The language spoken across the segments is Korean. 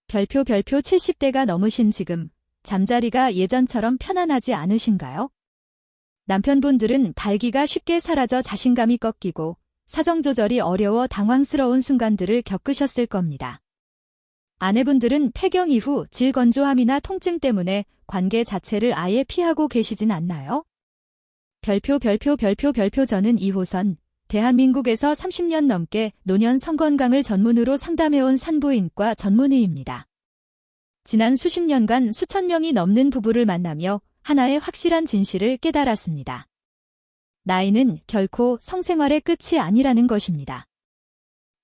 별표 70대가 넘으신 지금 잠자리가 예전처럼 편안하지 않으신가요? 남편분들은 발기가 쉽게 사라져 자신감이 꺾이고 사정 조절이 어려워 당황스러운 순간들을 겪으셨을 겁니다. 아내분들은 폐경 이후 질건조함이나 통증 때문에 관계 자체를 아예 피하고 계시진 않나요? 별표 저는 2호선 대한민국에서 30년 넘게 노년 성건강을 전문으로 상담해온 산부인과 전문의입니다. 지난 수십 년간 수천 명이 넘는 부부를 만나며 하나의 확실한 진실을 깨달았습니다. 나이는 결코 성생활의 끝이 아니라는 것입니다.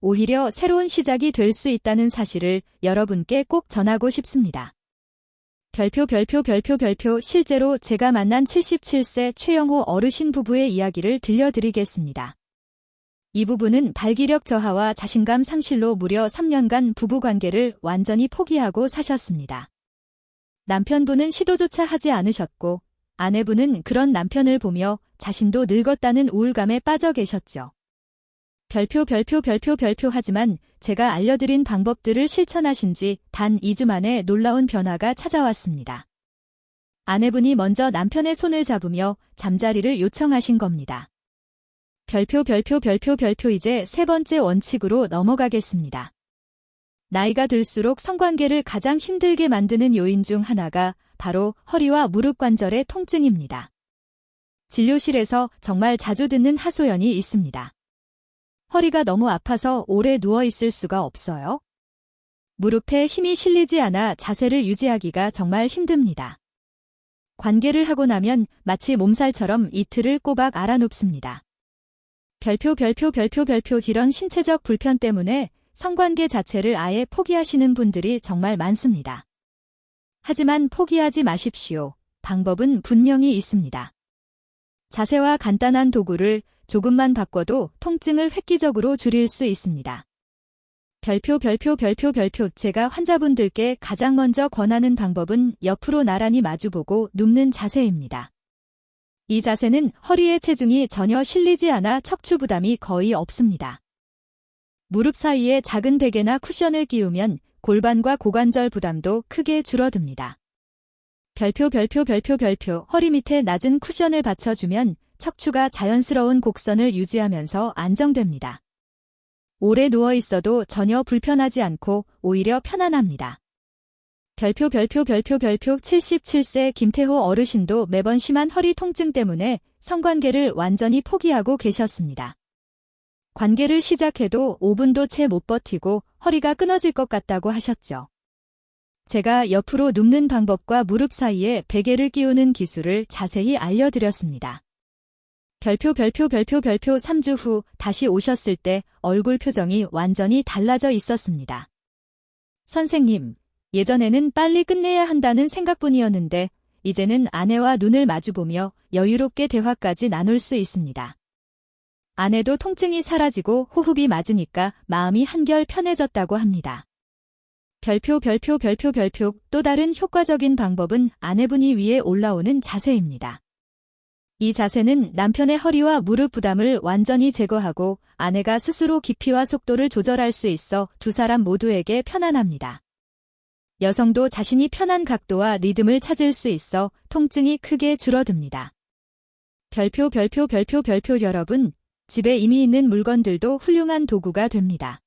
오히려 새로운 시작이 될 수 있다는 사실을 여러분께 꼭 전하고 싶습니다. 별표 실제로 제가 만난 77세 최영호 어르신 부부의 이야기를 들려드리겠습니다. 이 부부는 발기력 저하와 자신감 상실로 무려 3년간 부부관계를 완전히 포기하고 사셨습니다. 남편분은 시도조차 하지 않으셨고 아내분은 그런 남편을 보며 자신도 늙었다는 우울감에 빠져 계셨죠. 별표 하지만 제가 알려드린 방법들을 실천하신 지 단 2주 만에 놀라운 변화가 찾아왔습니다. 아내분이 먼저 남편의 손을 잡으며 잠자리를 요청하신 겁니다. 별표 이제 세 번째 원칙으로 넘어가겠습니다. 나이가 들수록 성관계를 가장 힘들게 만드는 요인 중 하나가 바로 허리와 무릎 관절의 통증입니다. 진료실에서 정말 자주 듣는 하소연이 있습니다. 허리가 너무 아파서 오래 누워 있을 수가 없어요. 무릎에 힘이 실리지 않아 자세를 유지하기가 정말 힘듭니다. 관계를 하고 나면 마치 몸살처럼 이틀을 꼬박 앓아눕습니다. 별표 이런 신체적 불편 때문에 성관계 자체를 아예 포기하시는 분들이 정말 많습니다. 하지만 포기하지 마십시오. 방법은 분명히 있습니다. 자세와 간단한 도구를 조금만 바꿔도 통증을 획기적으로 줄일 수 있습니다. 별표 제가 환자분들께 가장 먼저 권하는 방법은 옆으로 나란히 마주보고 눕는 자세입니다. 이 자세는 허리에 체중이 전혀 실리지 않아 척추 부담이 거의 없습니다. 무릎 사이에 작은 베개나 쿠션을 끼우면 골반과 고관절 부담도 크게 줄어듭니다. 별표 허리 밑에 낮은 쿠션을 받쳐주면 척추가 자연스러운 곡선을 유지하면서 안정됩니다. 오래 누워 있어도 전혀 불편하지 않고 오히려 편안합니다. 별표 77세 김태호 어르신도 매번 심한 허리 통증 때문에 성관계를 완전히 포기하고 계셨습니다. 관계를 시작해도 5분도 채 못 버티고 허리가 끊어질 것 같다고 하셨죠. 제가 옆으로 눕는 방법과 무릎 사이에 베개를 끼우는 기술을 자세히 알려드렸습니다. 별표 3주 후 다시 오셨을 때 얼굴 표정이 완전히 달라져 있었습니다. 선생님, 예전에는 빨리 끝내야 한다는 생각뿐이었는데 이제는 아내와 눈을 마주보며 여유롭게 대화까지 나눌 수 있습니다. 아내도 통증이 사라지고 호흡이 맞으니까 마음이 한결 편해졌다고 합니다. 별표 또 다른 효과적인 방법은 아내분이 위에 올라오는 자세입니다. 이 자세는 남편의 허리와 무릎 부담을 완전히 제거하고 아내가 스스로 깊이와 속도를 조절할 수 있어 두 사람 모두에게 편안합니다. 여성도 자신이 편한 각도와 리듬을 찾을 수 있어 통증이 크게 줄어듭니다. 별표 여러분, 집에 이미 있는 물건들도 훌륭한 도구가 됩니다.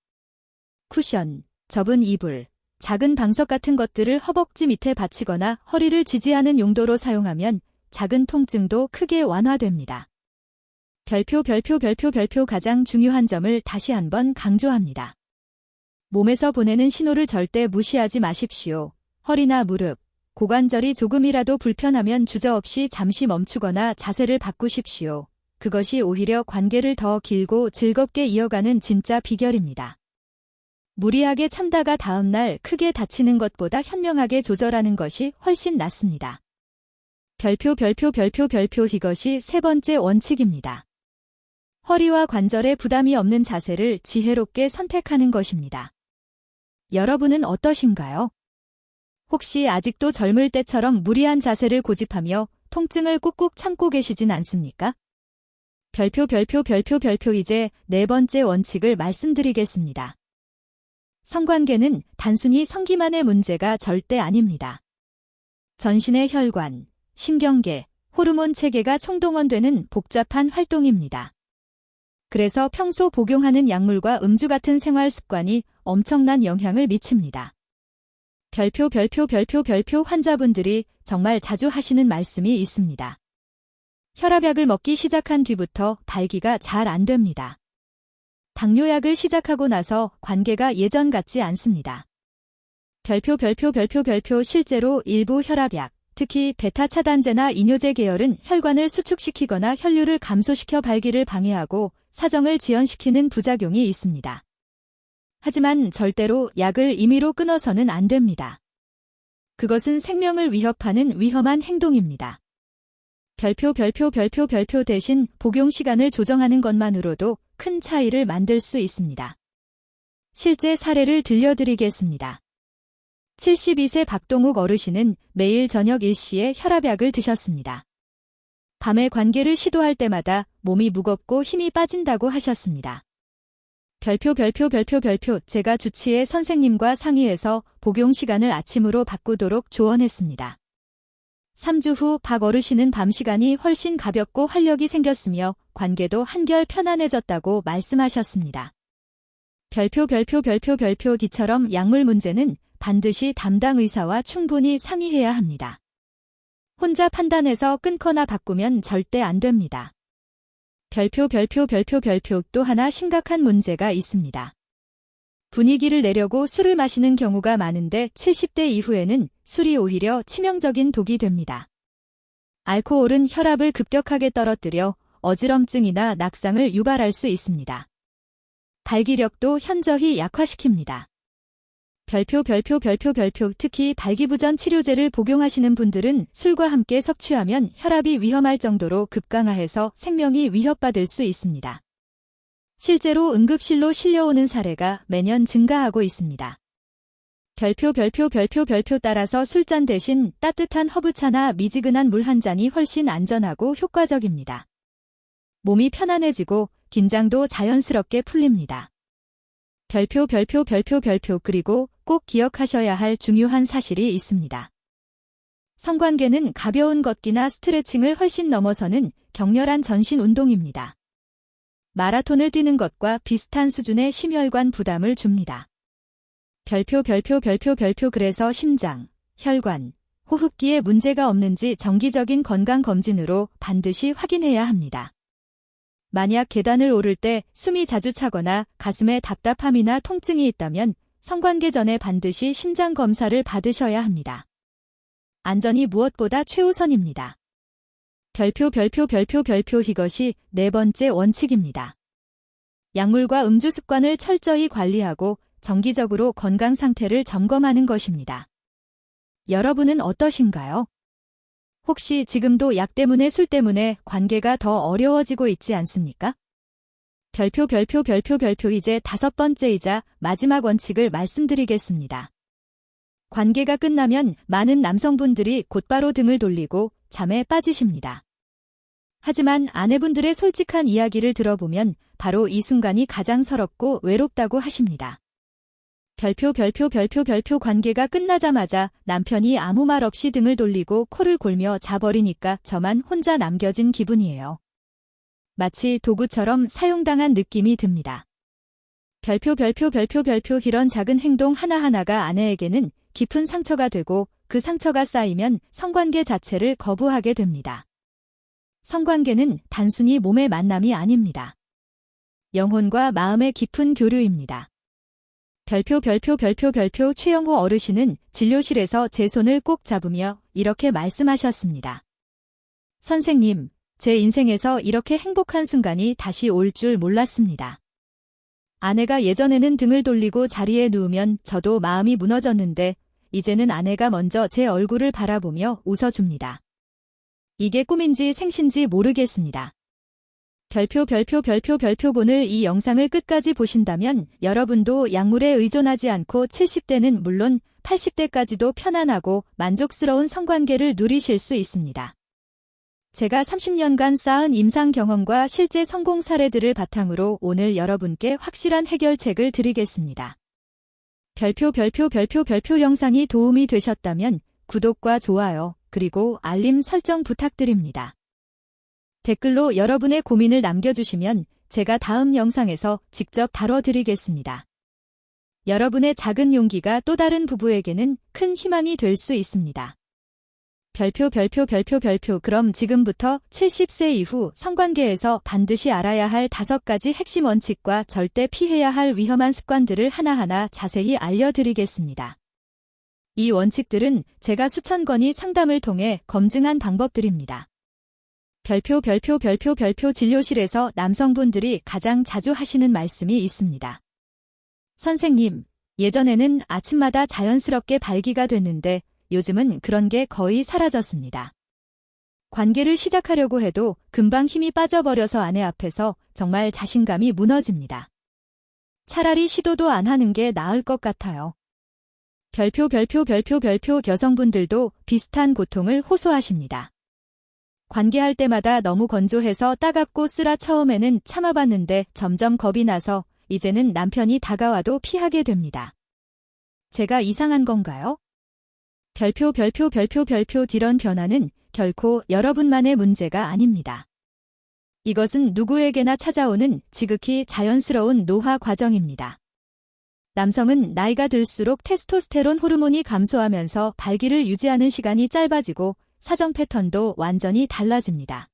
쿠션, 접은 이불, 작은 방석 같은 것들을 허벅지 밑에 받치거나 허리를 지지하는 용도로 사용하면 작은 통증도 크게 완화됩니다. 별표 가장 중요한 점을 다시 한번 강조합니다. 몸에서 보내는 신호를 절대 무시하지 마십시오. 허리나 무릎, 고관절이 조금이라도 불편하면 주저없이 잠시 멈추거나 자세를 바꾸십시오. 그것이 오히려 관계를 더 길고 즐겁게 이어가는 진짜 비결입니다. 무리하게 참다가 다음날 크게 다치는 것보다 현명하게 조절하는 것이 훨씬 낫습니다. 별표 이것이 세 번째 원칙입니다. 허리와 관절에 부담이 없는 자세를 지혜롭게 선택하는 것입니다. 여러분은 어떠신가요? 혹시 아직도 젊을 때처럼 무리한 자세를 고집하며 통증을 꾹꾹 참고 계시진 않습니까? 별표 이제 네 번째 원칙을 말씀드리겠습니다. 성관계는 단순히 성기만의 문제가 절대 아닙니다. 전신의 혈관, 신경계, 호르몬 체계가 총동원되는 복잡한 활동입니다. 그래서 평소 복용하는 약물과 음주 같은 생활 습관이 엄청난 영향을 미칩니다. 별표 환자분들이 정말 자주 하시는 말씀이 있습니다. 혈압약을 먹기 시작한 뒤부터 발기가 잘 안 됩니다. 당뇨약을 시작하고 나서 관계가 예전 같지 않습니다. 별표 실제로 일부 혈압약, 특히 베타 차단제나 이뇨제 계열은 혈관을 수축시키거나 혈류를 감소시켜 발기를 방해하고 사정을 지연시키는 부작용이 있습니다. 하지만 절대로 약을 임의로 끊어서는 안 됩니다. 그것은 생명을 위협하는 위험한 행동입니다. 별표 대신 복용 시간을 조정하는 것만으로도 큰 차이를 만들 수 있습니다. 실제 사례를 들려드리겠습니다. 72세 박동욱 어르신은 매일 저녁 1시에 혈압약을 드셨습니다. 밤에 관계를 시도할 때마다 몸이 무겁고 힘이 빠진다고 하셨습니다. 별표 제가 주치의 선생님과 상의해서 복용 시간을 아침으로 바꾸도록 조언했습니다. 3주 후 박 어르신은 밤 시간이 훨씬 가볍고 활력이 생겼으며 관계도 한결 편안해졌다고 말씀하셨습니다. 별표 D처럼 약물 문제는 반드시 담당 의사와 충분히 상의해야 합니다. 혼자 판단해서 끊거나 바꾸면 절대 안 됩니다. 별표 또 하나 심각한 문제가 있습니다. 분위기를 내려고 술을 마시는 경우가 많은데 70대 이후에는 술이 오히려 치명적인 독이 됩니다. 알코올은 혈압을 급격하게 떨어뜨려 어지럼증이나 낙상을 유발할 수 있습니다. 발기력도 현저히 약화시킵니다. 별표 특히 발기부전 치료제를 복용하시는 분들은 술과 함께 섭취하면 혈압이 위험할 정도로 급강하해서 생명이 위협받을 수 있습니다. 실제로 응급실로 실려오는 사례가 매년 증가하고 있습니다. 별표 따라서 술잔 대신 따뜻한 허브차나 미지근한 물 한 잔이 훨씬 안전하고 효과적입니다. 몸이 편안해지고 긴장도 자연스럽게 풀립니다. 별표 그리고 꼭 기억하셔야 할 중요한 사실이 있습니다. 성관계는 가벼운 걷기나 스트레칭을 훨씬 넘어서는 격렬한 전신 운동입니다. 마라톤을 뛰는 것과 비슷한 수준의 심혈관 부담을 줍니다. 별표 그래서 심장, 혈관, 호흡기에 문제가 없는지 정기적인 건강검진으로 반드시 확인해야 합니다. 만약 계단을 오를 때 숨이 자주 차거나 가슴에 답답함이나 통증이 있다면 성관계 전에 반드시 심장 검사를 받으셔야 합니다. 안전이 무엇보다 최우선입니다. 별표 이것이 네 번째 원칙입니다. 약물과 음주 습관을 철저히 관리하고 정기적으로 건강 상태를 점검하는 것입니다. 여러분은 어떠신가요? 혹시 지금도 약 때문에 술 때문에 관계가 더 어려워지고 있지 않습니까? 별표 이제 5번째이자 마지막 원칙을 말씀드리겠습니다. 관계가 끝나면 많은 남성분들이 곧바로 등을 돌리고 잠에 빠지십니다. 하지만 아내분들의 솔직한 이야기를 들어보면 바로 이 순간이 가장 서럽고 외롭다고 하십니다. 별표 관계가 끝나자마자 남편이 아무 말 없이 등을 돌리고 코를 골며 자버리니까 저만 혼자 남겨진 기분이에요. 마치 도구처럼 사용당한 느낌이 듭니다. 별표 이런 작은 행동 하나하나가 아내에게는 깊은 상처가 되고 그 상처가 쌓이면 성관계 자체를 거부하게 됩니다. 성관계는 단순히 몸의 만남이 아닙니다. 영혼과 마음의 깊은 교류입니다. 별표 최영호 어르신은 진료실에서 제 손을 꼭 잡으며 이렇게 말씀하셨습니다. 선생님, 제 인생에서 이렇게 행복한 순간이 다시 올 줄 몰랐습니다. 아내가 예전에는 등을 돌리고 자리에 누우면 저도 마음이 무너졌는데 이제는 아내가 먼저 제 얼굴을 바라보며 웃어줍니다. 이게 꿈인지 생신지 모르겠습니다. 별표 오늘 이 영상을 끝까지 보신다면 여러분도 약물에 의존하지 않고 70대는 물론 80대까지도 편안하고 만족스러운 성관계를 누리실 수 있습니다. 제가 30년간 쌓은 임상 경험과 실제 성공 사례들을 바탕으로 오늘 여러분께 확실한 해결책을 드리겠습니다. 별표 영상이 도움이 되셨다면 구독과 좋아요, 그리고 알림 설정 부탁드립니다. 댓글로 여러분의 고민을 남겨주시면 제가 다음 영상에서 직접 다뤄드리겠습니다. 여러분의 작은 용기가 또 다른 부부에게는 큰 희망이 될 수 있습니다. 그럼 지금부터 70세 이후 성관계에서 반드시 알아야 할 5가지 핵심 원칙과 절대 피해야 할 위험한 습관들을 하나하나 자세히 알려드리겠습니다. 이 원칙들은 제가 수천 건의 상담을 통해 검증한 방법들입니다. 진료실에서 남성분들이 가장 자주 하시는 말씀이 있습니다. 선생님, 예전에는 아침마다 자연스럽게 발기가 됐는데 요즘은 그런 게 거의 사라졌습니다. 관계를 시작하려고 해도 금방 힘이 빠져버려서 아내 앞에서 정말 자신감이 무너집니다. 차라리 시도도 안 하는 게 나을 것 같아요. 여성분들도 비슷한 고통을 호소하십니다. 관계할 때마다 너무 건조해서 따갑고 쓰라 처음에는 참아봤는데 점점 겁이 나서 이제는 남편이 다가와도 피하게 됩니다. 제가 이상한 건가요? 이런 변화는 결코 여러분만의 문제가 아닙니다. 이것은 누구에게나 찾아오는 지극히 자연스러운 노화 과정입니다. 남성은 나이가 들수록 테스토스테론 호르몬이 감소하면서 발기를 유지하는 시간이 짧아지고 사정 패턴도 완전히 달라집니다.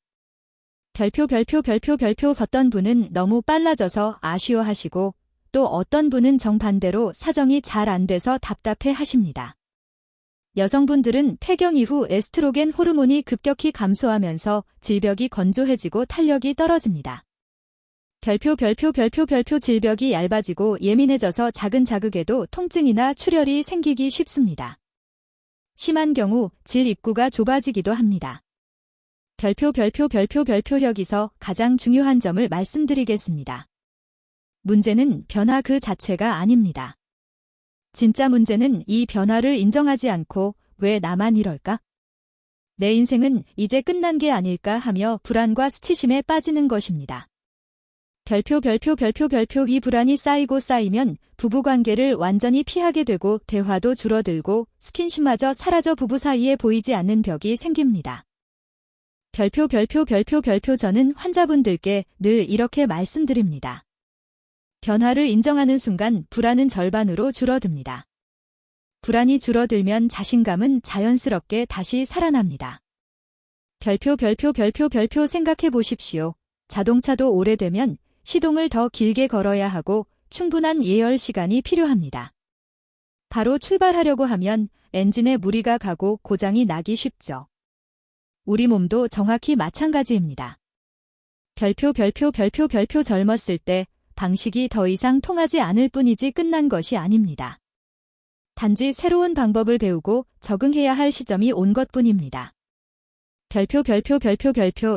어떤 분은 너무 빨라져서 아쉬워하시고 또 어떤 분은 정반대로 사정이 잘 안 돼서 답답해 하십니다. 여성분들은 폐경 이후 에스트로겐 호르몬이 급격히 감소하면서 질벽이 건조해지고 탄력이 떨어집니다. 질벽이 얇아지고 예민해져서 작은 자극에도 통증이나 출혈이 생기기 쉽습니다. 심한 경우 질 입구가 좁아지기도 합니다. 여기서 가장 중요한 점을 말씀드리겠습니다. 문제는 변화 그 자체가 아닙니다. 진짜 문제는 이 변화를 인정하지 않고 왜 나만 이럴까? 내 인생은 이제 끝난 게 아닐까 하며 불안과 수치심에 빠지는 것입니다. 이 불안이 쌓이면 부부관계를 완전히 피하게 되고 대화도 줄어들고 스킨십마저 사라져 부부 사이에 보이지 않는 벽이 생깁니다. 저는 환자분들께 늘 이렇게 말씀드립니다. 변화를 인정하는 순간 불안은 절반으로 줄어듭니다. 불안이 줄어들면 자신감은 자연스럽게 다시 살아납니다. 생각해 보십시오. 자동차도 오래되면 시동을 더 길게 걸어야 하고 충분한 예열 시간이 필요합니다. 바로 출발하려고 하면 엔진에 무리가 가고 고장이 나기 쉽죠. 우리 몸도 정확히 마찬가지입니다. 젊었을 때 방식이 더 이상 통하지 않을 뿐이지 끝난 것이 아닙니다. 단지 새로운 방법을 배우고 적응해야 할 시점이 온 것뿐입니다.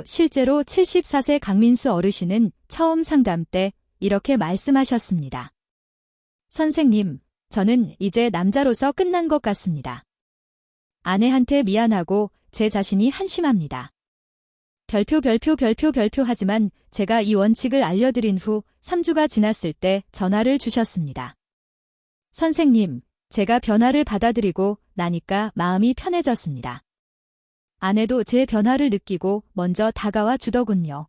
실제로 74세 강민수 어르신은 처음 상담 때 이렇게 말씀하셨습니다. 선생님, 저는 이제 남자로서 끝난 것 같습니다. 아내한테 미안하고 제 자신이 한심합니다. 하지만 제가 이 원칙을 알려드린 후 3주가 지났을 때 전화를 주셨습니다. 선생님, 제가 변화를 받아들이고 나니까 마음이 편해졌습니다. 아내도 제 변화를 느끼고 먼저 다가와 주더군요.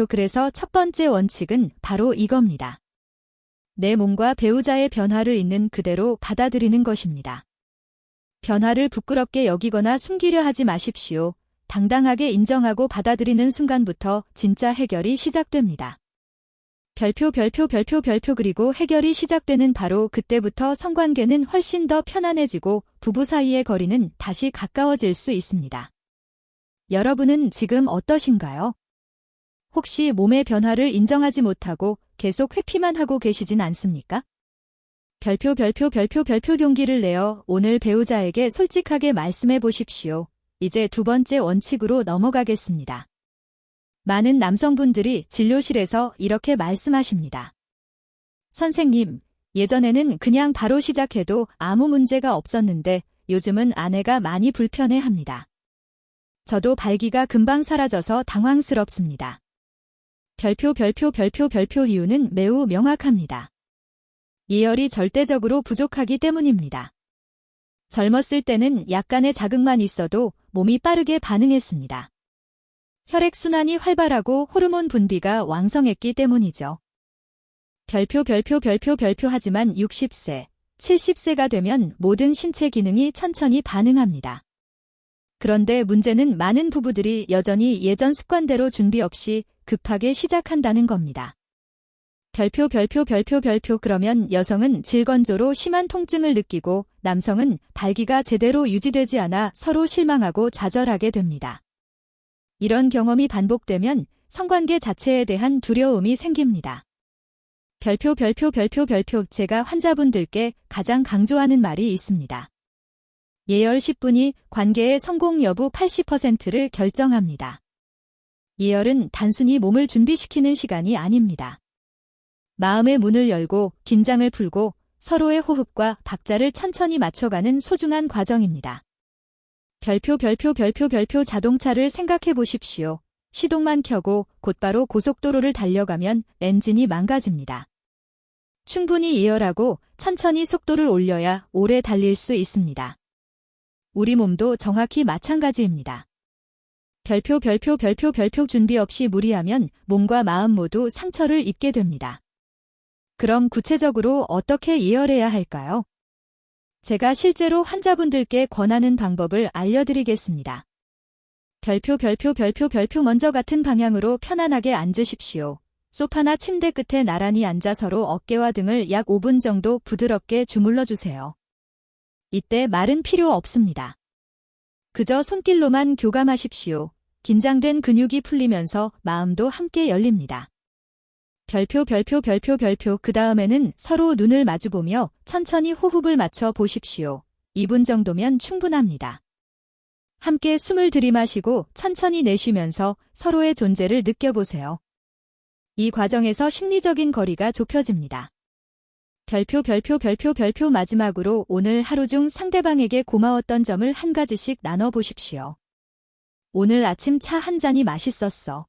그래서 첫 번째 원칙은 바로 이겁니다. 내 몸과 배우자의 변화를 있는 그대로 받아들이는 것입니다. 변화를 부끄럽게 여기거나 숨기려 하지 마십시오. 당당하게 인정하고 받아들이는 순간부터 진짜 해결이 시작됩니다. 그리고 해결이 시작되는 바로 그때부터 성관계는 훨씬 더 편안해지고 부부 사이의 거리는 다시 가까워질 수 있습니다. 여러분은 지금 어떠신가요? 혹시 몸의 변화를 인정하지 못하고 계속 회피만 하고 계시진 않습니까? 용기를 내어 오늘 배우자에게 솔직하게 말씀해 보십시오. 이제 두 번째 원칙으로 넘어가겠습니다. 많은 남성분들이 진료실에서 이렇게 말씀하십니다. 선생님, 예전에는 그냥 바로 시작해도 아무 문제가 없었는데 요즘은 아내가 많이 불편해합니다. 저도 발기가 금방 사라져서 당황스럽습니다. 이유는 매우 명확합니다. 예열이 절대적으로 부족하기 때문입니다. 젊었을 때는 약간의 자극만 있어도 몸이 빠르게 반응했습니다. 혈액순환이 활발하고 호르몬 분비가 왕성했기 때문이죠. 별표 하지만 60세, 70세가 되면 모든 신체 기능이 천천히 반응합니다. 그런데 문제는 많은 부부들이 여전히 예전 습관대로 준비 없이 급하게 시작한다는 겁니다. 별표 그러면 여성은 질건조로 심한 통증을 느끼고 남성은 발기가 제대로 유지되지 않아 서로 실망하고 좌절하게 됩니다. 이런 경험이 반복되면 성관계 자체에 대한 두려움이 생깁니다. 별표 제가 환자분들께 가장 강조하는 말이 있습니다. 예열 10분이 관계의 성공 여부 80%를 결정합니다. 예열은 단순히 몸을 준비시키는 시간이 아닙니다. 마음의 문을 열고 긴장을 풀고 서로의 호흡과 박자를 천천히 맞춰가는 소중한 과정입니다. 별표 자동차를 생각해 보십시오. 시동만 켜고 곧바로 고속도로를 달려가면 엔진이 망가집니다. 충분히 예열하고 천천히 속도를 올려야 오래 달릴 수 있습니다. 우리 몸도 정확히 마찬가지입니다. 별표 준비 없이 무리하면 몸과 마음 모두 상처를 입게 됩니다. 그럼 구체적으로 어떻게 예열해야 할까요? 제가 실제로 환자분들께 권하는 방법을 알려드리겠습니다. 별표 먼저 같은 방향으로 편안하게 앉으십시오. 소파나 침대 끝에 나란히 앉아 서로 어깨와 등을 약 5분 정도 부드럽게 주물러 주세요. 이때 말은 필요 없습니다. 그저 손길로만 교감하십시오. 긴장된 근육이 풀리면서 마음도 함께 열립니다. 별표 그 다음에는 서로 눈을 마주보며 천천히 호흡을 맞춰 보십시오. 2분 정도면 충분합니다. 함께 숨을 들이마시고 천천히 내쉬면서 서로의 존재를 느껴보세요. 이 과정에서 심리적인 거리가 좁혀집니다. 별표 마지막으로 오늘 하루 중 상대방에게 고마웠던 점을 한 가지씩 나눠보십시오. 오늘 아침 차 한 잔이 맛있었어.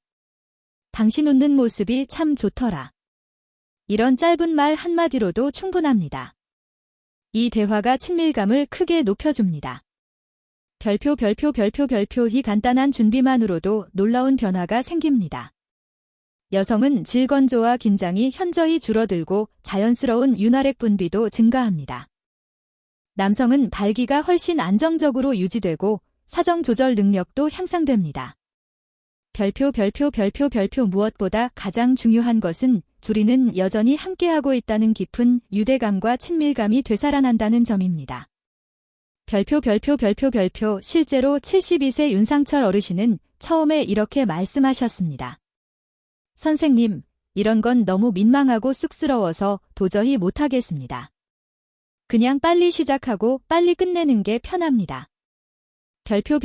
당신 웃는 모습이 참 좋더라. 이런 짧은 말 한마디로도 충분합니다. 이 대화가 친밀감을 크게 높여줍니다. 별표 이 간단한 준비만으로도 놀라운 변화가 생깁니다. 여성은 질건조와 긴장이 현저히 줄어들고 자연스러운 윤활액 분비도 증가합니다. 남성은 발기가 훨씬 안정적으로 유지되고 사정 조절 능력도 향상됩니다. 별표 무엇보다 가장 중요한 것은 둘이는 여전히 함께하고 있다는 깊은 유대감과 친밀감이 되살아난다는 점입니다. 별표 실제로 72세 윤상철 어르신은 처음에 이렇게 말씀하셨습니다. 선생님, 이런 건 너무 민망하고 쑥스러워서 도저히 못하겠습니다. 그냥 빨리 시작하고 빨리 끝내는 게 편합니다. 별표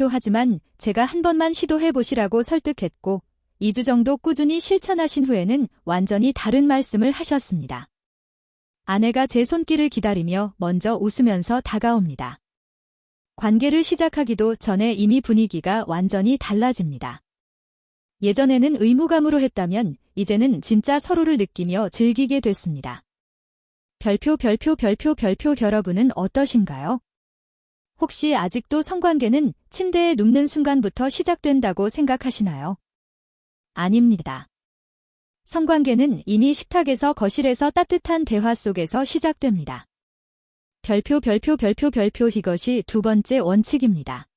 하지만 제가 한 번만 시도해 보시라고 설득했고 2주 정도 꾸준히 실천하신 후에는 완전히 다른 말씀을 하셨습니다. 아내가 제 손길을 기다리며 먼저 웃으면서 다가옵니다. 관계를 시작하기도 전에 이미 분위기가 완전히 달라집니다. 예전에는 의무감으로 했다면 이제는 진짜 서로를 느끼며 즐기게 됐습니다. 별표 여러분은 어떠신가요? 혹시 아직도 성관계는 침대에 눕는 순간부터 시작된다고 생각하시나요? 아닙니다. 성관계는 이미 식탁에서 거실에서 따뜻한 대화 속에서 시작됩니다. 별표 이것이 두 번째 원칙입니다.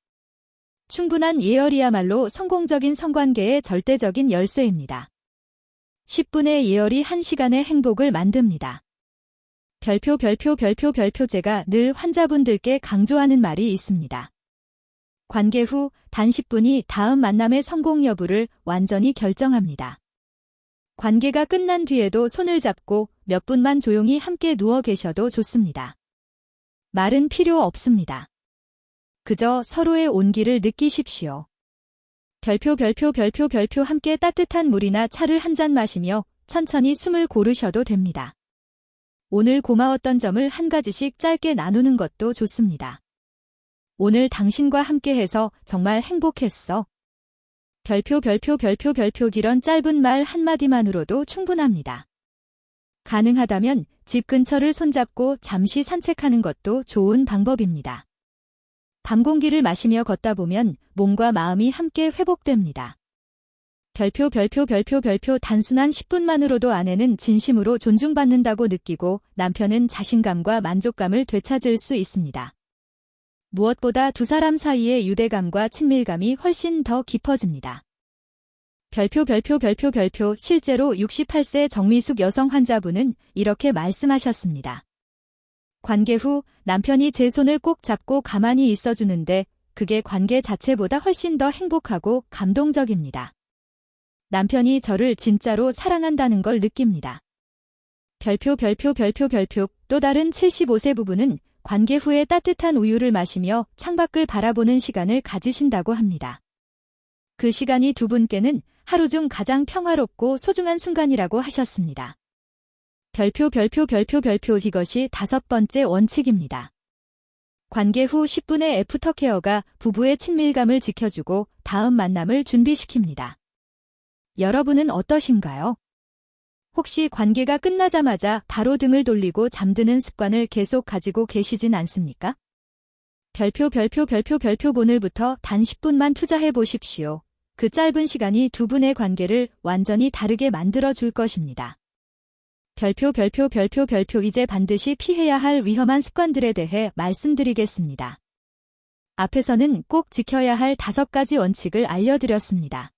충분한 예열이야말로 성공적인 성관계의 절대적인 열쇠입니다. 10분의 예열이 1시간의 행복을 만듭니다. 별표 제가 늘 환자분들께 강조하는 말이 있습니다. 관계 후 단 10분이 다음 만남의 성공 여부를 완전히 결정합니다. 관계가 끝난 뒤에도 손을 잡고 몇 분만 조용히 함께 누워 계셔도 좋습니다. 말은 필요 없습니다. 그저 서로의 온기를 느끼십시오. 별표 함께 따뜻한 물이나 차를 한 잔 마시며 천천히 숨을 고르셔도 됩니다. 오늘 고마웠던 점을 한 가지씩 짧게 나누는 것도 좋습니다. 오늘 당신과 함께해서 정말 행복했어. 별표 이런 짧은 말 한마디만으로도 충분합니다. 가능하다면 집 근처를 손잡고 잠시 산책하는 것도 좋은 방법입니다. 밤 공기를 마시며 걷다 보면 몸과 마음이 함께 회복됩니다. 별표 단순한 10분만으로도 아내는 진심으로 존중받는다고 느끼고 남편은 자신감과 만족감을 되찾을 수 있습니다. 무엇보다 두 사람 사이의 유대감과 친밀감이 훨씬 더 깊어집니다. 별표 실제로 68세 정미숙 여성 환자분은 이렇게 말씀하셨습니다. 관계 후 남편이 제 손을 꼭 잡고 가만히 있어주는데 그게 관계 자체보다 훨씬 더 행복하고 감동적입니다. 남편이 저를 진짜로 사랑한다는 걸 느낍니다. 별표 또 다른 75세 부부는 관계 후에 따뜻한 우유를 마시며 창밖을 바라보는 시간을 가지신다고 합니다. 그 시간이 두 분께는 하루 중 가장 평화롭고 소중한 순간이라고 하셨습니다. 별표 이것이 5번째 원칙입니다. 관계 후 10분의 애프터케어가 부부의 친밀감을 지켜주고 다음 만남을 준비시킵니다. 여러분은 어떠신가요? 혹시 관계가 끝나자마자 바로 등을 돌리고 잠드는 습관을 계속 가지고 계시진 않습니까? 별표 오늘부터 단 10분만 투자해 보십시오. 그 짧은 시간이 두 분의 관계를 완전히 다르게 만들어 줄 것입니다. 별표 이제 반드시 피해야 할 위험한 습관들에 대해 말씀드리겠습니다. 앞에서는 꼭 지켜야 할 5가지 원칙을 알려드렸습니다.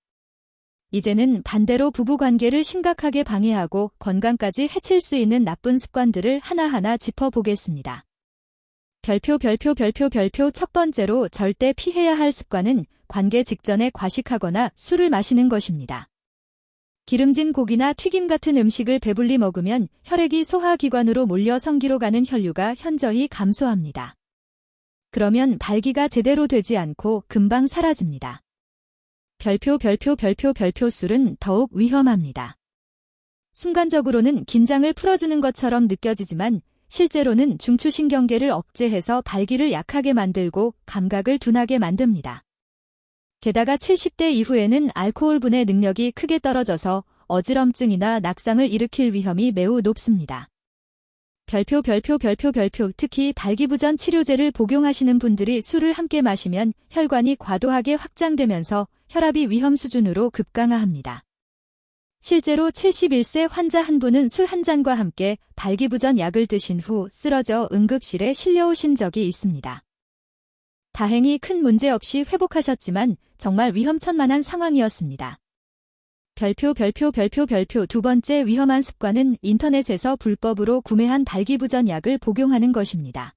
이제는 반대로 부부관계를 심각하게 방해하고 건강까지 해칠 수 있는 나쁜 습관들을 하나하나 짚어보겠습니다. 별표 첫 번째로 절대 피해야 할 습관은 관계 직전에 과식하거나 술을 마시는 것입니다. 기름진 고기나 튀김 같은 음식을 배불리 먹으면 혈액이 소화기관으로 몰려 성기로 가는 혈류가 현저히 감소합니다. 그러면 발기가 제대로 되지 않고 금방 사라집니다. 별표 술은 더욱 위험합니다. 순간적으로는 긴장을 풀어주는 것처럼 느껴지지만 실제로는 중추신경계를 억제해서 발기를 약하게 만들고 감각을 둔하게 만듭니다. 게다가 70대 이후에는 알코올 분해 능력이 크게 떨어져서 어지럼증이나 낙상을 일으킬 위험이 매우 높습니다. 별표 특히 발기부전 치료제를 복용하시는 분들이 술을 함께 마시면 혈관이 과도하게 확장되면서 혈압이 위험 수준으로 급강하합니다. 실제로 71세 환자 한 분은 술 한 잔과 함께 발기부전 약을 드신 후 쓰러져 응급실에 실려오신 적이 있습니다. 다행히 큰 문제 없이 회복하셨지만 정말 위험천만한 상황이었습니다. 별표 두 번째 위험한 습관은 인터넷에서 불법으로 구매한 발기부전 약을 복용하는 것입니다.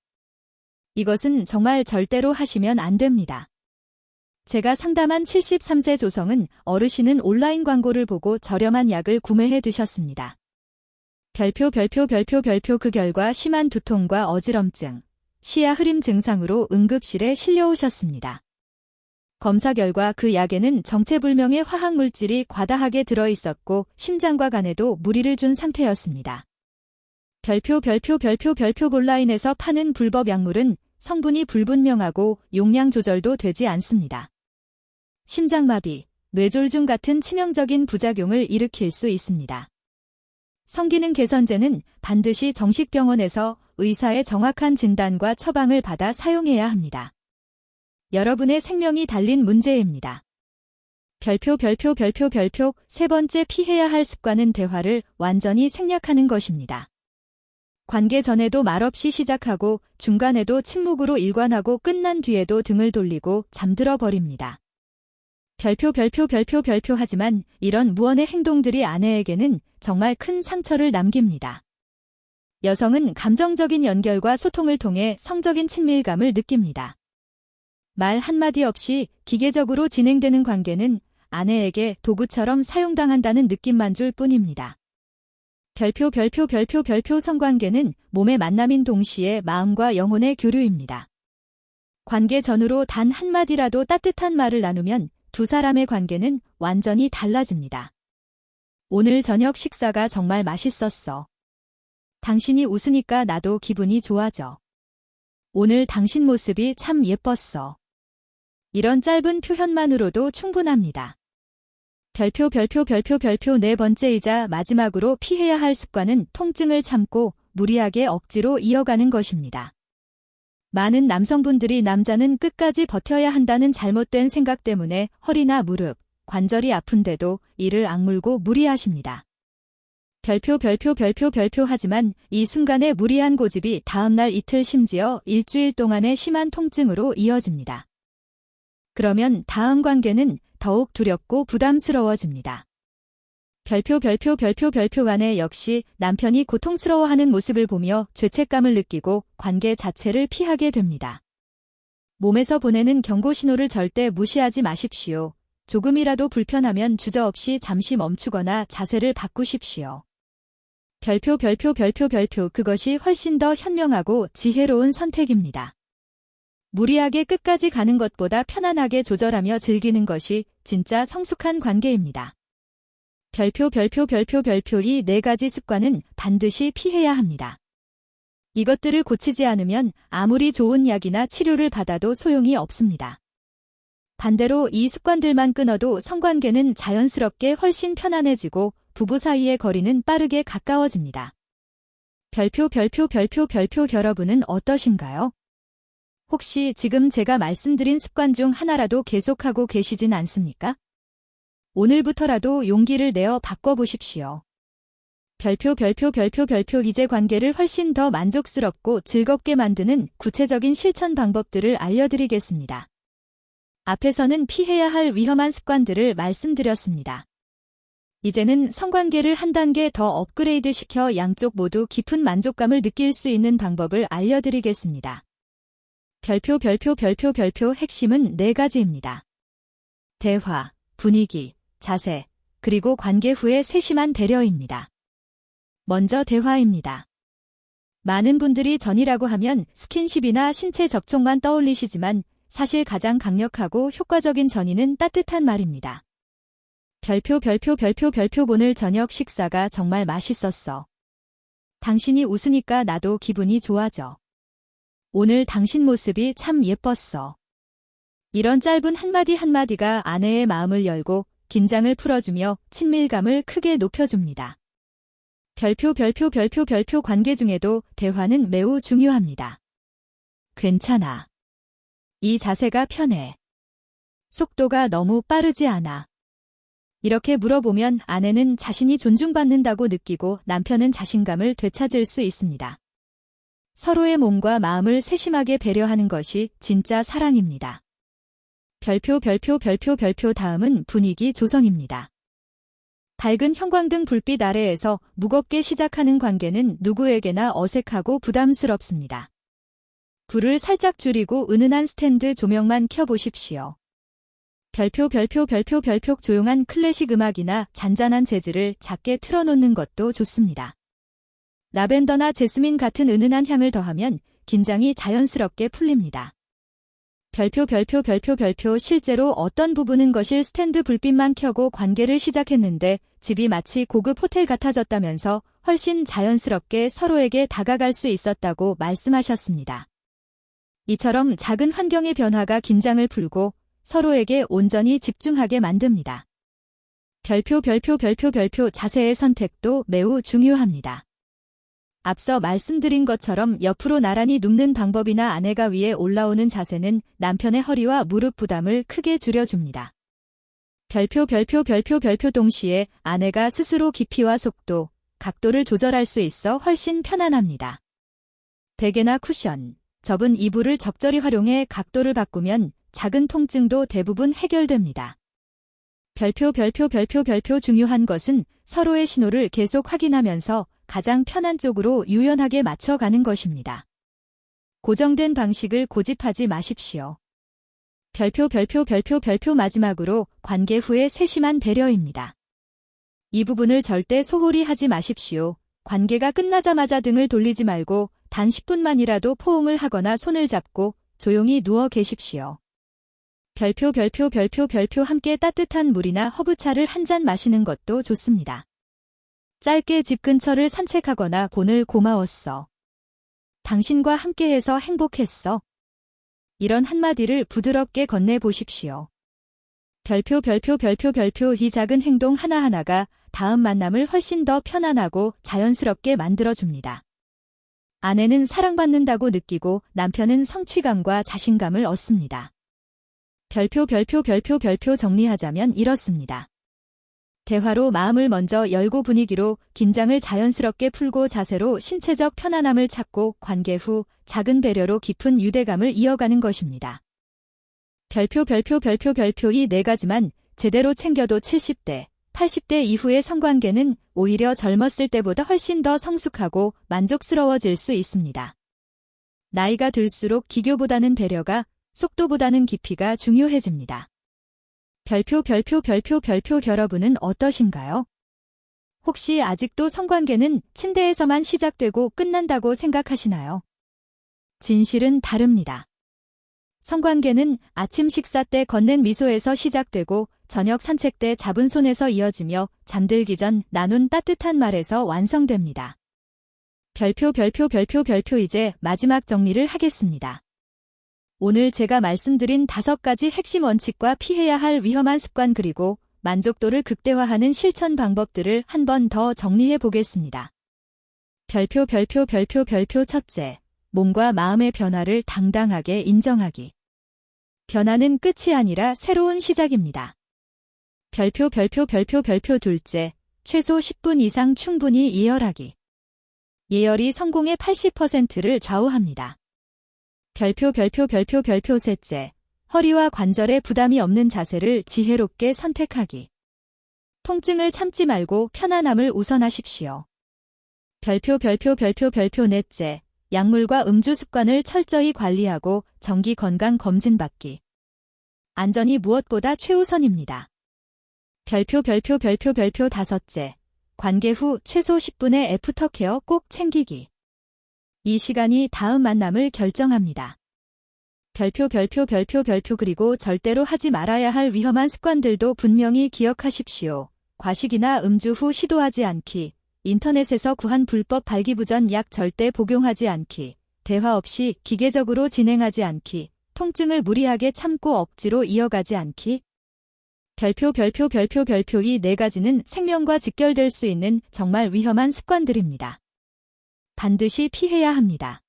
이것은 정말 절대로 하시면 안 됩니다. 제가 상담한 73세 조성은 어르신은 온라인 광고를 보고 저렴한 약을 구매해 드셨습니다. 별표 그 결과 심한 두통과 어지럼증, 시야 흐림 증상으로 응급실에 실려오셨습니다. 검사 결과 그 약에는 정체불명의 화학물질이 과다하게 들어있었고 심장과 간에도 무리를 준 상태였습니다. 별표 온라인에서 파는 불법 약물은 성분이 불분명하고 용량 조절도 되지 않습니다. 심장마비, 뇌졸중 같은 치명적인 부작용을 일으킬 수 있습니다. 성기능 개선제는 반드시 정식 병원에서 의사의 정확한 진단과 처방을 받아 사용해야 합니다. 여러분의 생명이 달린 문제입니다. 별표 세 번째 피해야 할 습관은 대화를 완전히 생략하는 것입니다. 관계 전에도 말없이 시작하고 중간에도 침묵으로 일관하고 끝난 뒤에도 등을 돌리고 잠들어 버립니다. 별표 하지만 이런 무언의 행동들이 아내에게는 정말 큰 상처를 남깁니다. 여성은 감정적인 연결과 소통을 통해 성적인 친밀감을 느낍니다. 말 한마디 없이 기계적으로 진행되는 관계는 아내에게 도구처럼 사용당한다는 느낌만 줄 뿐입니다. 별표 성관계는 몸의 만남인 동시에 마음과 영혼의 교류입니다. 관계 전후로 단 한마디라도 따뜻한 말을 나누면 두 사람의 관계는 완전히 달라집니다. 오늘 저녁 식사가 정말 맛있었어. 당신이 웃으니까 나도 기분이 좋아져. 오늘 당신 모습이 참 예뻤어. 이런 짧은 표현만으로도 충분합니다. 별표 네 번째이자 마지막으로 피해야 할 습관은 통증을 참고 무리하게 억지로 이어가는 것입니다. 많은 남성분들이 남자는 끝까지 버텨야 한다는 잘못된 생각 때문에 허리나 무릎, 관절이 아픈데도 이를 악물고 무리하십니다. 별표 하지만 이 순간의 무리한 고집이 다음날 이틀 심지어 일주일 동안의 심한 통증으로 이어집니다. 그러면 다음 관계는 더욱 두렵고 부담스러워집니다. 별표 간에 역시 남편이 고통스러워하는 모습을 보며 죄책감을 느끼고 관계 자체를 피하게 됩니다. 몸에서 보내는 경고 신호를 절대 무시하지 마십시오. 조금이라도 불편하면 주저없이 잠시 멈추거나 자세를 바꾸십시오. 별표 그것이 훨씬 더 현명하고 지혜로운 선택입니다. 무리하게 끝까지 가는 것보다 편안하게 조절하며 즐기는 것이 진짜 성숙한 관계입니다. 별표 이 네 가지 습관은 반드시 피해야 합니다. 이것들을 고치지 않으면 아무리 좋은 약이나 치료를 받아도 소용이 없습니다. 반대로 이 습관들만 끊어도 성관계는 자연스럽게 훨씬 편안해지고 부부 사이의 거리는 빠르게 가까워집니다. 별표 여러분은 어떠신가요? 혹시 지금 제가 말씀드린 습관 중 하나라도 계속하고 계시진 않습니까? 오늘부터라도 용기를 내어 바꿔보십시오. 별표 이제 관계를 훨씬 더 만족스럽고 즐겁게 만드는 구체적인 실천 방법들을 알려드리겠습니다. 앞에서는 피해야 할 위험한 습관들을 말씀드렸습니다. 이제는 성관계를 한 단계 더 업그레이드 시켜 양쪽 모두 깊은 만족감을 느낄 수 있는 방법을 알려드리겠습니다. 별표 핵심은 네 가지입니다. 대화, 분위기, 자세, 그리고 관계 후의 세심한 배려입니다. 먼저 대화입니다. 많은 분들이 전이라고 하면 스킨십이나 신체 접촉만 떠올리시지만 사실 가장 강력하고 효과적인 전이는 따뜻한 말입니다. 별표 오늘 저녁 식사가 정말 맛있었어. 당신이 웃으니까 나도 기분이 좋아져. 오늘 당신 모습이 참 예뻤어. 이런 짧은 한마디 한마디가 아내의 마음을 열고 긴장을 풀어주며 친밀감을 크게 높여줍니다. 별표 관계 중에도 대화는 매우 중요합니다. 괜찮아. 이 자세가 편해. 속도가 너무 빠르지 않아. 이렇게 물어보면 아내는 자신이 존중받는다고 느끼고 남편은 자신감을 되찾을 수 있습니다. 서로의 몸과 마음을 세심하게 배려하는 것이 진짜 사랑입니다. 별표 다음은 분위기 조성입니다. 밝은 형광등 불빛 아래에서 무겁게 시작하는 관계는 누구에게나 어색하고 부담스럽습니다. 불을 살짝 줄이고 은은한 스탠드 조명만 켜보십시오. 별표 조용한 클래식 음악이나 잔잔한 재즈를 작게 틀어놓는 것도 좋습니다. 라벤더나 제스민 같은 은은한 향을 더하면 긴장이 자연스럽게 풀립니다. 별표 실제로 어떤 부부는 거실 스탠드 불빛만 켜고 관계를 시작했는데 집이 마치 고급 호텔 같아졌다면서 훨씬 자연스럽게 서로에게 다가갈 수 있었다고 말씀하셨습니다. 이처럼 작은 환경의 변화가 긴장을 풀고 서로에게 온전히 집중하게 만듭니다. 별표 자세의 선택도 매우 중요합니다. 앞서 말씀드린 것처럼 옆으로 나란히 눕는 방법이나 아내가 위에 올라오는 자세는 남편의 허리와 무릎 부담을 크게 줄여줍니다. 별표 동시에 아내가 스스로 깊이와 속도, 각도를 조절할 수 있어 훨씬 편안합니다. 베개나 쿠션, 접은 이불을 적절히 활용해 각도를 바꾸면 작은 통증도 대부분 해결됩니다. 별표 중요한 것은 서로의 신호를 계속 확인하면서 가장 편한 쪽으로 유연하게 맞춰가는 것입니다. 고정된 방식을 고집하지 마십시오. 별표 마지막으로 관계 후의 세심한 배려입니다. 이 부분을 절대 소홀히 하지 마십시오. 관계가 끝나자마자 등을 돌리지 말고 단 10분만이라도 포옹을 하거나 손을 잡고 조용히 누워 계십시오. 별표 함께 따뜻한 물이나 허브차를 한 잔 마시는 것도 좋습니다. 짧게 집 근처를 산책하거나 오늘 고마웠어. 당신과 함께해서 행복했어. 이런 한마디를 부드럽게 건네보십시오. 별표. 이 작은 행동 하나하나가 다음 만남을 훨씬 더 편안하고 자연스럽게 만들어줍니다. 아내는 사랑받는다고 느끼고 남편은 성취감과 자신감을 얻습니다. 별표 정리하자면 이렇습니다. 대화로 마음을 먼저 열고 분위기로 긴장을 자연스럽게 풀고 자세로 신체적 편안함을 찾고 관계 후 작은 배려로 깊은 유대감을 이어가는 것입니다. 별표 이 네 가지만 제대로 챙겨도 70대, 80대 이후의 성관계는 오히려 젊었을 때보다 훨씬 더 성숙하고 만족스러워질 수 있습니다. 나이가 들수록 기교보다는 배려가, 속도보다는 깊이가 중요해집니다. 별표 여러분은 어떠신가요? 혹시 아직도 성관계는 침대에서만 시작되고 끝난다고 생각하시나요? 진실은 다릅니다. 성관계는 아침 식사 때 건넨 미소에서 시작되고 저녁 산책 때 잡은 손에서 이어지며 잠들기 전 나눈 따뜻한 말에서 완성됩니다. 별표 이제 마지막 정리를 하겠습니다. 오늘 제가 말씀드린 5가지 핵심 원칙과 피해야 할 위험한 습관 그리고 만족도를 극대화하는 실천 방법들을 한 번 더 정리해 보겠습니다. 별표 첫째, 몸과 마음의 변화를 당당하게 인정하기. 변화는 끝이 아니라 새로운 시작입니다. 별표 둘째, 최소 10분 이상 충분히 예열하기. 예열이 성공의 80%를 좌우합니다. 별표 셋째, 허리와 관절에 부담이 없는 자세를 지혜롭게 선택하기. 통증을 참지 말고 편안함을 우선하십시오. 별표 넷째, 약물과 음주 습관을 철저히 관리하고 정기 건강 검진 받기. 안전이 무엇보다 최우선입니다. 별표 다섯째, 관계 후 최소 10분의 애프터케어 꼭 챙기기. 이 시간이 다음 만남을 결정합니다. 별표 그리고 절대로 하지 말아야 할 위험한 습관들도 분명히 기억하십시오. 과식이나 음주 후 시도하지 않기, 인터넷에서 구한 불법 발기부전 약 절대 복용하지 않기, 대화 없이 기계적으로 진행하지 않기, 통증을 무리하게 참고 억지로 이어가지 않기. 별표 이 네 가지는 생명과 직결될 수 있는 정말 위험한 습관들입니다. 반드시 피해야 합니다.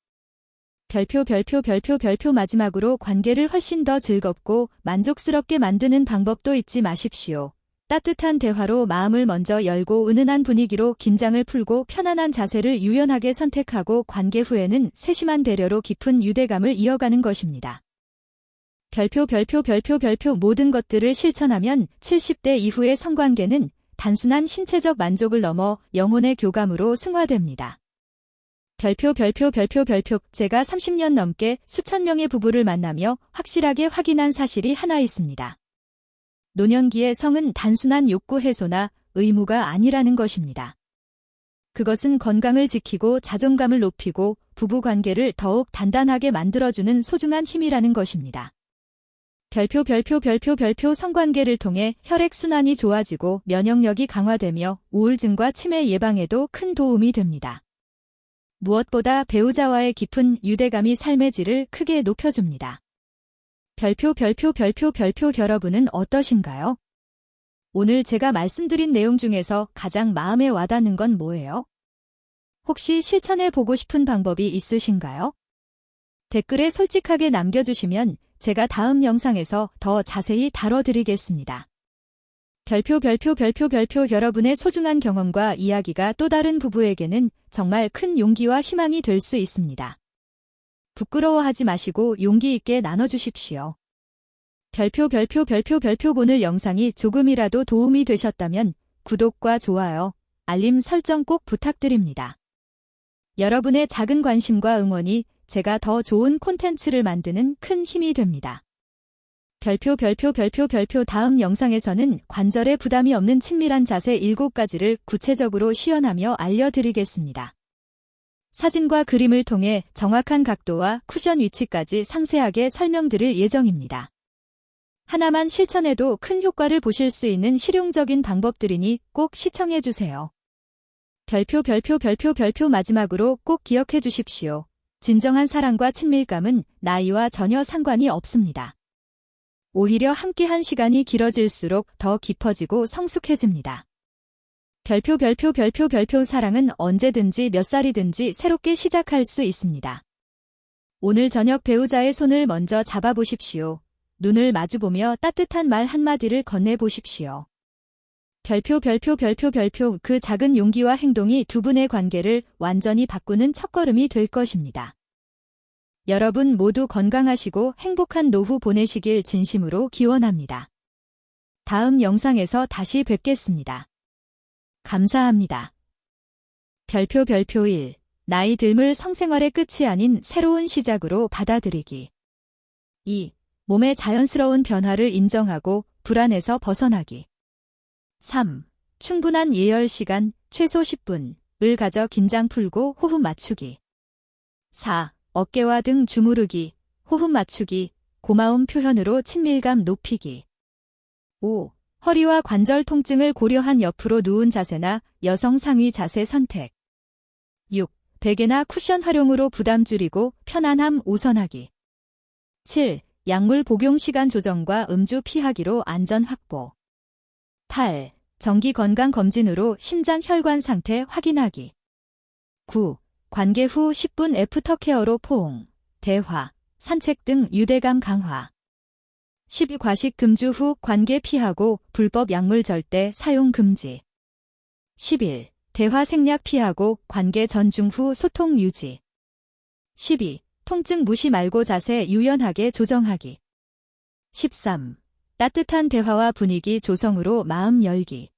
별표 마지막으로 관계를 훨씬 더 즐겁고 만족스럽게 만드는 방법도 잊지 마십시오. 따뜻한 대화로 마음을 먼저 열고 은은한 분위기로 긴장을 풀고 편안한 자세를 유연하게 선택하고 관계 후에는 세심한 배려로 깊은 유대감을 이어가는 것입니다. 별표 모든 것들을 실천하면 70대 이후의 성관계는 단순한 신체적 만족을 넘어 영혼의 교감으로 승화됩니다. 별표 제가 30년 넘게 수천 명의 부부를 만나며 확실하게 확인한 사실이 하나 있습니다. 노년기의 성은 단순한 욕구 해소나 의무가 아니라는 것입니다. 그것은 건강을 지키고 자존감을 높이고 부부관계를 더욱 단단하게 만들어주는 소중한 힘이라는 것입니다. 별표 성관계를 통해 혈액순환이 좋아지고 면역력이 강화되며 우울증과 치매 예방에도 큰 도움이 됩니다. 무엇보다 배우자와의 깊은 유대감이 삶의 질을 크게 높여줍니다. 별표 여러분은 어떠신가요? 오늘 제가 말씀드린 내용 중에서 가장 마음에 와닿는 건 뭐예요? 혹시 실천해 보고 싶은 방법이 있으신가요? 댓글에 솔직하게 남겨주시면 제가 다음 영상에서 더 자세히 다뤄드리겠습니다. 별표 여러분의 소중한 경험과 이야기가 또 다른 부부에게는 정말 큰 용기와 희망이 될 수 있습니다. 부끄러워하지 마시고 용기 있게 나눠주십시오. 별표 오늘 영상이 조금이라도 도움이 되셨다면 구독과 좋아요, 알림 설정 꼭 부탁드립니다. 여러분의 작은 관심과 응원이 제가 더 좋은 콘텐츠를 만드는 큰 힘이 됩니다. 별표 다음 영상에서는 관절에 부담이 없는 친밀한 자세 7가지를 구체적으로 시연하며 알려드리겠습니다. 사진과 그림을 통해 정확한 각도와 쿠션 위치까지 상세하게 설명드릴 예정입니다. 하나만 실천해도 큰 효과를 보실 수 있는 실용적인 방법들이니 꼭 시청해주세요. 별표 마지막으로 꼭 기억해 주십시오. 진정한 사랑과 친밀감은 나이와 전혀 상관이 없습니다. 오히려 함께한 시간이 길어질수록 더 깊어지고 성숙해집니다. 별표 사랑은 언제든지 몇 살이든지 새롭게 시작할 수 있습니다. 오늘 저녁 배우자의 손을 먼저 잡아보십시오. 눈을 마주보며 따뜻한 말 한마디를 건네보십시오. 별표 그 작은 용기와 행동이 두 분의 관계를 완전히 바꾸는 첫걸음이 될 것입니다. 여러분 모두 건강하시고 행복한 노후 보내시길 진심으로 기원합니다. 다음 영상에서 다시 뵙겠습니다. 감사합니다. 별표 1. 나이 듦을 성생활의 끝이 아닌 새로운 시작으로 받아들이기. 2. 몸의 자연스러운 변화를 인정하고 불안에서 벗어나기. 3. 충분한 예열 시간, 최소 10분을 가져 긴장 풀고 호흡 맞추기. 4. 어깨와 등 주무르기, 호흡 맞추기, 고마움 표현으로 친밀감 높이기. 5. 허리와 관절 통증을 고려한 옆으로 누운 자세나 여성 상위 자세 선택. 6. 베개나 쿠션 활용으로 부담 줄이고 편안함 우선하기. 7. 약물 복용 시간 조정과 음주 피하기로 안전 확보. 8. 정기 건강 검진으로 심장 혈관 상태 확인하기. 9. 관계 후 10분 애프터 케어로 포옹, 대화, 산책 등 유대감 강화. 12. 과식 금주 후 관계 피하고 불법 약물 절대 사용 금지. 11. 대화 생략 피하고 관계 전중 후 소통 유지. 12. 통증 무시 말고 자세 유연하게 조정하기. 13. 따뜻한 대화와 분위기 조성으로 마음 열기.